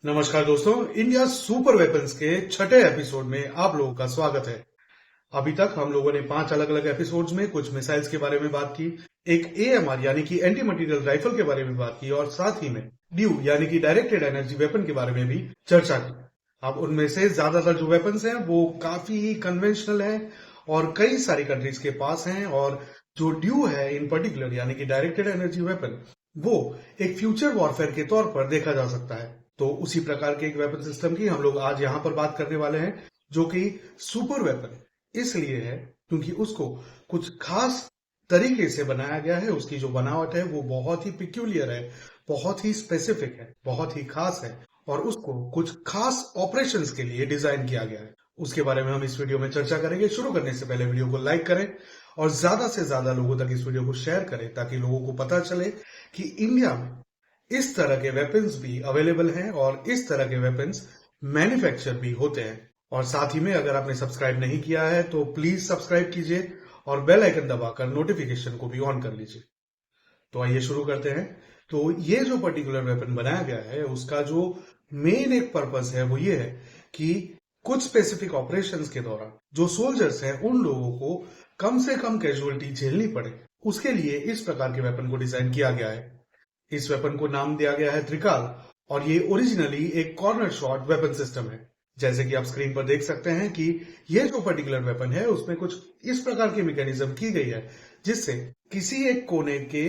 नमस्कार दोस्तों, India super weapons के छठे एपिसोड में आप लोगों का स्वागत है। अभी तक हम लोगों ने 5 अलग अलग एपिसोड्स में कुछ मिसाइल्स के बारे में बात की, एक एएमआर यानी कि एंटी मटेरियल राइफल के बारे में बात की और साथ ही में ड्यू यानी कि डायरेक्टेड एनर्जी वेपन के बारे में भी चर्चा की। अब उनमें से ज्यादातर जो वेपन्स हैं वो काफी ही कन्वेंशनल हैं और कई सारी कंट्रीज के पास हैं, और जो ड्यू है इन पर्टिकुलर यानी कि डायरेक्टेड एनर्जी वेपन वो एक फ्यूचर वॉरफेयर के तौर पर देखा जा सकता है। तो उसी प्रकार के एक वेपन सिस्टम की हम लोग आज यहाँ पर बात करने वाले हैं, जो कि सुपर वेपन इसलिए है क्योंकि उसको कुछ खास तरीके से बनाया गया है। उसकी जो बनावट है वो बहुत ही पिक्यूलियर है, बहुत ही स्पेसिफिक है, बहुत ही खास है और उसको कुछ खास ऑपरेशंस के लिए डिजाइन किया गया है। उसके बारे में हम इस वीडियो में चर्चा करेंगे। शुरू करने से पहले वीडियो को लाइक करें और ज्यादा से ज्यादा लोगों तक इस वीडियो को शेयर करें ताकि लोगों को पता चले कि इंडिया में इस तरह के वेपन्स भी अवेलेबल हैं और इस तरह के वेपन्स मैन्युफैक्चर भी होते हैं। और साथ ही में अगर आपने सब्सक्राइब नहीं किया है तो प्लीज सब्सक्राइब कीजिए और बेल आइकन दबाकर नोटिफिकेशन को भी ऑन कर लीजिए। तो आइए शुरू करते हैं। तो ये जो पर्टिकुलर वेपन बनाया गया है उसका जो मेन एक पर्पस है वो ये है कि कुछ स्पेसिफिक ऑपरेशंस के दौरान जो सोल्जर्स हैं उन लोगों को कम से कम कैजुअलिटी झेलनी पड़े, उसके लिए इस प्रकार के वेपन को डिजाइन किया गया है। इस वेपन को नाम दिया गया है त्रिकाल और ये ओरिजिनली एक कॉर्नर शॉट वेपन सिस्टम है। जैसे कि आप स्क्रीन पर देख सकते हैं कि ये जो पर्टिकुलर वेपन है उसमें कुछ इस प्रकार की मैकेनिज्म की गई है जिससे किसी एक कोने के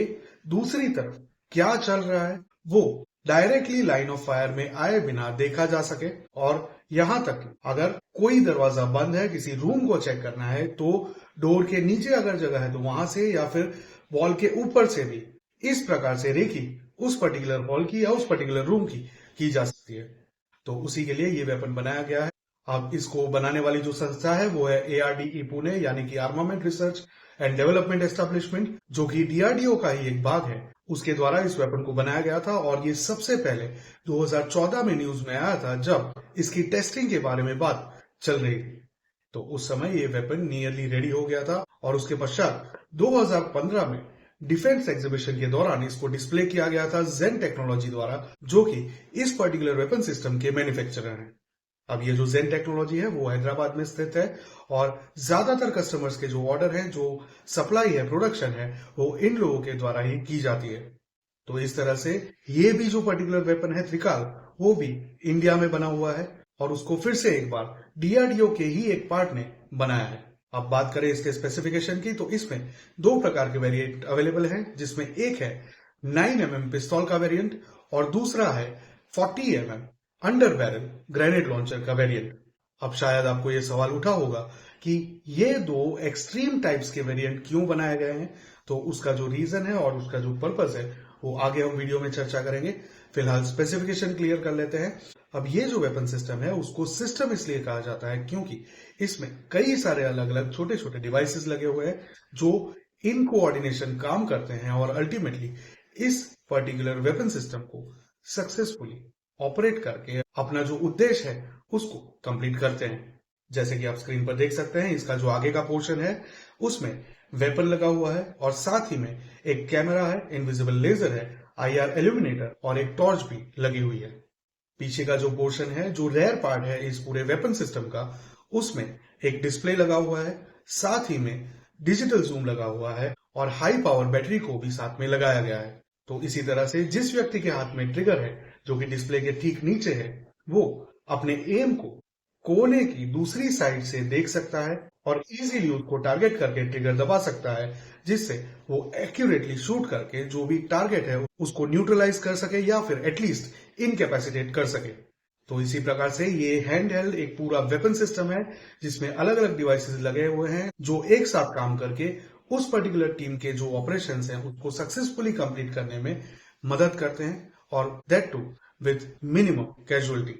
दूसरी तरफ क्या चल रहा है वो डायरेक्टली लाइन ऑफ फायर में आए बिना देखा जा सके। और यहां तक कि अगर कोई दरवाजा बंद है, किसी रूम को चेक करना है, तो डोर के नीचे अगर जगह है तो वहां से या फिर वॉल के ऊपर से भी इस प्रकार से रेकी उस पर्टिकुलर हॉल की या उस पर्टिकुलर रूम की जा सकती है। तो उसी के लिए ये वेपन बनाया गया है। अब इसको बनाने वाली जो संस्था है वो है ARDE पुणे यानी कि armament research and development establishment, जो कि DRDO का ही एक भाग है। उसके द्वारा इस वेपन को बनाया गया था और ये सबसे पहले 2014 में न्यूज में आया था जब इसकी टेस्टिंग के बारे में बात चल रही थी। तो उस समय ये वेपन नियरली रेडी हो गया था और उसके पश्चात 2015 में डिफेंस एग्जीबिशन के दौरान इसको डिस्प्ले किया गया था जेन टेक्नोलॉजी द्वारा, जो कि इस पर्टिकुलर वेपन सिस्टम के मैन्युफैक्चरर हैं। अब ये जो जेन टेक्नोलॉजी है वो हैदराबाद में स्थित है और ज्यादातर कस्टमर्स के जो ऑर्डर है, जो सप्लाई है, प्रोडक्शन है, वो इन लोगों के द्वारा ही की जाती है। तो इस तरह से ये भी जो पर्टिकुलर वेपन है त्रिकाल वो भी इंडिया में बना हुआ है और उसको फिर से एक बार DRDO के ही एक पार्ट ने बनाया है। अब बात करें इसके स्पेसिफिकेशन की तो इसमें 2 प्रकार के वेरिएंट अवेलेबल हैं, जिसमें एक है 9mm पिस्तौल का वेरिएंट और दूसरा है 40mm under barrel grenade launcher का वेरिएंट। अब शायद आपको यह सवाल उठा होगा कि ये 2 एक्सट्रीम टाइप्स के वेरिएंट क्यों बनाए गए हैं। तो उसका जो रीजन है और उसका जो पर्पस है वो आगे हम वीडियो में चर्चा करेंगे। फिलहाल स्पेसिफिकेशन क्लियर कर लेते हैं। अब ये जो वेपन सिस्टम है उसको सिस्टम इसलिए कहा जाता है क्योंकि इसमें कई सारे अलग अलग छोटे छोटे डिवाइसेस लगे हुए हैं जो इन कोऑर्डिनेशन काम करते हैं और अल्टीमेटली इस पर्टिकुलर वेपन सिस्टम को सक्सेसफुली ऑपरेट करके अपना जो उद्देश्य है उसको कंप्लीट करते हैं। जैसे कि आप स्क्रीन पर देख सकते हैं, इसका जो आगे का पोर्शन है उसमें वेपन लगा हुआ है और साथ ही में एक कैमरा है, इनविजिबल लेजर है, IR इल्यूमिनेटर और एक टॉर्च भी लगी हुई है। पीछे का जो पोर्शन है, जो रेयर पार्ट है इस पूरे वेपन सिस्टम का, उसमें एक डिस्प्ले लगा हुआ है, साथ ही में डिजिटल जूम लगा हुआ है और हाई पावर बैटरी को भी साथ में लगाया गया है। तो इसी तरह से जिस व्यक्ति के हाथ में ट्रिगर है जो कि डिस्प्ले के ठीक नीचे है, वो अपने एम को कोने की दूसरी साइड से देख सकता है और इजीली उसको टारगेट करके ट्रिगर दबा सकता है, जिससे वो एक्यूरेटली शूट करके जो भी टारगेट है उसको न्यूट्रलाइज कर सके या फिर एटलीस्ट इनकैपेसिटेट कर सके। तो इसी प्रकार से ये हैंड हेल्ड एक पूरा वेपन सिस्टम है जिसमें अलग अलग डिवाइसेस लगे हुए हैं जो एक साथ काम करके उस पर्टिकुलर टीम के जो ऑपरेशंस हैं उसको सक्सेसफुली कंप्लीट करने में मदद करते हैं और that too with minimum casualty.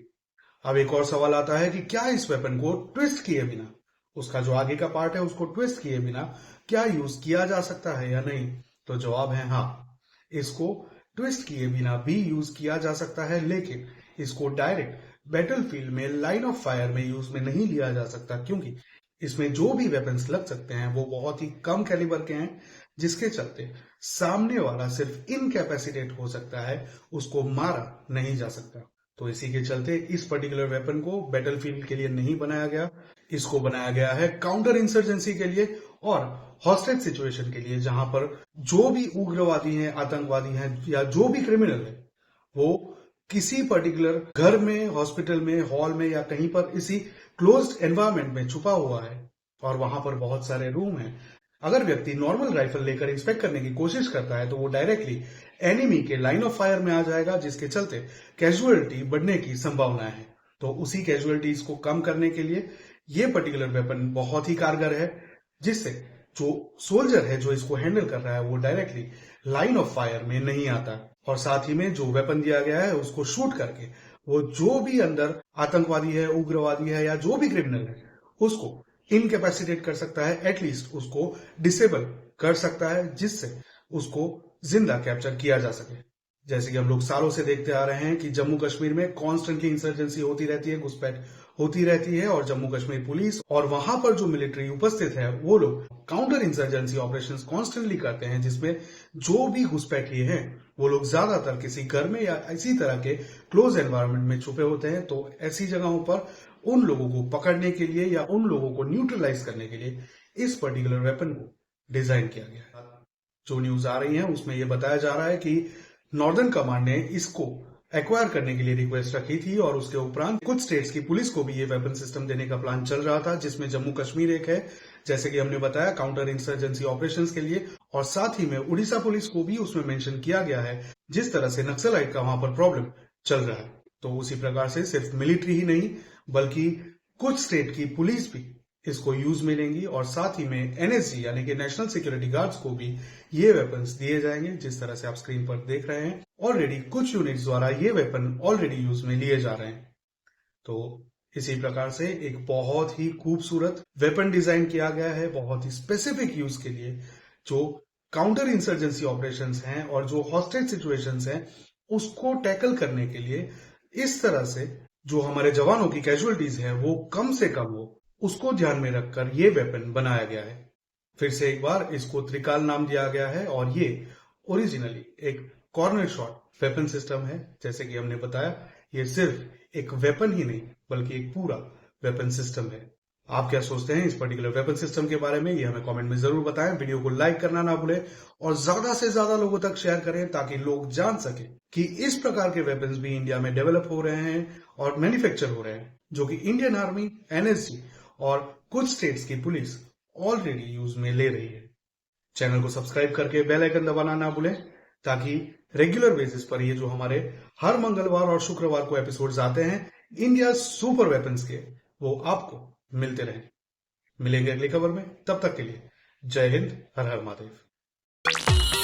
अब एक और सवाल आता है कि क्या इस वेपन को ट्विस्ट किए बिना, उसका जो आगे का पार्ट है उसको ट्विस्ट किए बिना क्या यूज किया जा सकता है या नहीं। तो जवाब है हाँ, इसको ट्विस्ट किए बिना भी यूज किया जा सकता है, लेकिन इसको डायरेक्ट बैटलफील्ड में लाइन ऑफ फायर में यूज में नहीं लिया जा सकता क्योंकि इसमें जो भी वेपन्स लग सकते हैं वो बहुत ही कम कैलिबर के हैं, जिसके चलते सामने वाला सिर्फ इनकैपेसिटेट हो सकता है, उसको मारा नहीं जा सकता। तो इसी के चलते इस पर्टिकुलर वेपन को बैटलफील्ड के लिए नहीं बनाया गया, इसको बनाया गया है काउंटर इंसर्जेंसी के लिए और हॉस्टेज सिचुएशन के लिए, जहां पर जो भी उग्रवादी हैं, आतंकवादी हैं या जो भी क्रिमिनल है वो किसी पर्टिकुलर घर में, हॉस्पिटल में, हॉल में या कहीं पर इसी क्लोज्ड एनवायरनमेंट में छुपा हुआ है और वहां पर बहुत सारे रूम हैं। अगर व्यक्ति नॉर्मल राइफल लेकर इंस्पेक्ट करने की कोशिश करता है तो वो डायरेक्टली एनिमी के लाइन ऑफ फायर में आ जाएगा, जिसके चलते कैजुअलिटी बढ़ने की संभावना है। तो उसी कैजुअलिटीज को कम करने के लिए ये पर्टिकुलर वेपन बहुत ही कारगर है, जिससे जो सोल्जर है जो इसको हैंडल कर रहा है वो डायरेक्टली लाइन ऑफ फायर में नहीं आता और साथ ही में जो वेपन दिया गया है उसको शूट करके वो जो भी अंदर आतंकवादी है, उग्रवादी है या जो भी क्रिमिनल है उसको इनकैपेसिटेट कर सकता है, एटलीस्ट उसको डिसेबल कर सकता है, जिससे उसको जिंदा कैप्चर किया जा सके। जैसे कि हम लोग सालों से देखते आ रहे हैं कि जम्मू कश्मीर में कॉन्स्टेंटली इंसर्जेंसी होती रहती है, घुसपैठ होती रहती है और जम्मू कश्मीर पुलिस और वहां पर जो मिलिट्री उपस्थित है वो लोग काउंटर इंसर्जेंसी ऑपरेशंस कॉन्स्टेंटली करते हैं, जिसमें जो भी घुसपैठिए हैं वो लोग ज्यादातर किसी घर में या इसी तरह के क्लोज एनवायरनमेंट में छुपे होते हैं। तो ऐसी जगहों पर उन लोगों को पकड़ने के लिए या उन लोगों को न्यूट्रलाइज करने के लिए इस पर्टिकुलर वेपन को डिजाइन किया गया है। जो न्यूज आ रही है उसमें यह बताया जा रहा है कि नॉर्दर्न कमांड ने इसको एक्वायर करने के लिए रिक्वेस्ट रखी थी और उसके उपरांत कुछ स्टेट्स की पुलिस को भी ये वेपन सिस्टम देने का प्लान चल रहा था, जिसमें जम्मू कश्मीर एक है, जैसे कि हमने बताया काउंटर इंसर्जेंसी ऑपरेशंस के लिए, और साथ ही में उड़ीसा पुलिस को भी उसमें मेंशन किया गया है, जिस तरह से नक्सलाइट का वहां पर प्रॉब्लम चल रहा है। तो उसी प्रकार से सिर्फ मिलिट्री ही नहीं बल्कि कुछ स्टेट की पुलिस भी इसको यूज में लेंगी और साथ ही में एनएसजी यानी कि नेशनल सिक्योरिटी गार्ड्स को भी ये वेपन्स दिए जाएंगे, जिस तरह से आप स्क्रीन पर देख रहे हैं। ऑलरेडी कुछ यूनिट्स द्वारा ये वेपन ऑलरेडी यूज में लिए जा रहे हैं। तो इसी प्रकार से एक बहुत ही खूबसूरत वेपन डिजाइन किया गया है, बहुत ही स्पेसिफिक यूज के लिए, जो काउंटर इंसर्जेंसी ऑपरेशंस हैं और जो हॉस्टेज सिचुएशंस हैं उसको टैकल करने के लिए, इस तरह से जो हमारे जवानों की कैजुअलिटीज हैं वो कम से कम हो, उसको ध्यान में रखकर ये वेपन बनाया गया है। फिर से एक बार इसको त्रिकाल नाम दिया गया है और ये ओरिजिनली एक कॉर्नर शॉट वेपन सिस्टम है। जैसे कि हमने बताया ये सिर्फ एक वेपन ही नहीं बल्कि एक पूरा वेपन सिस्टम है। आप क्या सोचते हैं इस पर्टिकुलर वेपन सिस्टम के बारे में, ये हमें कमेंट में जरूर बताएं। वीडियो को लाइक करना ना भूलें और ज्यादा से ज्यादा लोगों तक शेयर करें ताकि लोग जान सके कि इस प्रकार के वेपन्स भी इंडिया में डेवलप हो रहे हैं और मैन्युफैक्चर हो रहे हैं, जो कि इंडियन आर्मी, एनएसजी और कुछ स्टेट्स की पुलिस ऑलरेडी यूज में ले रही है। चैनल को सब्सक्राइब करके बेल आइकन दबाना ना भूलें ताकि रेगुलर बेसिस पर ये जो हमारे हर मंगलवार और शुक्रवार को एपिसोड्स आते हैं इंडिया सुपर वेपन्स के, वो आपको मिलते रहें। मिलेंगे अगली खबर में, तब तक के लिए जय हिंद, हर हर महादेव।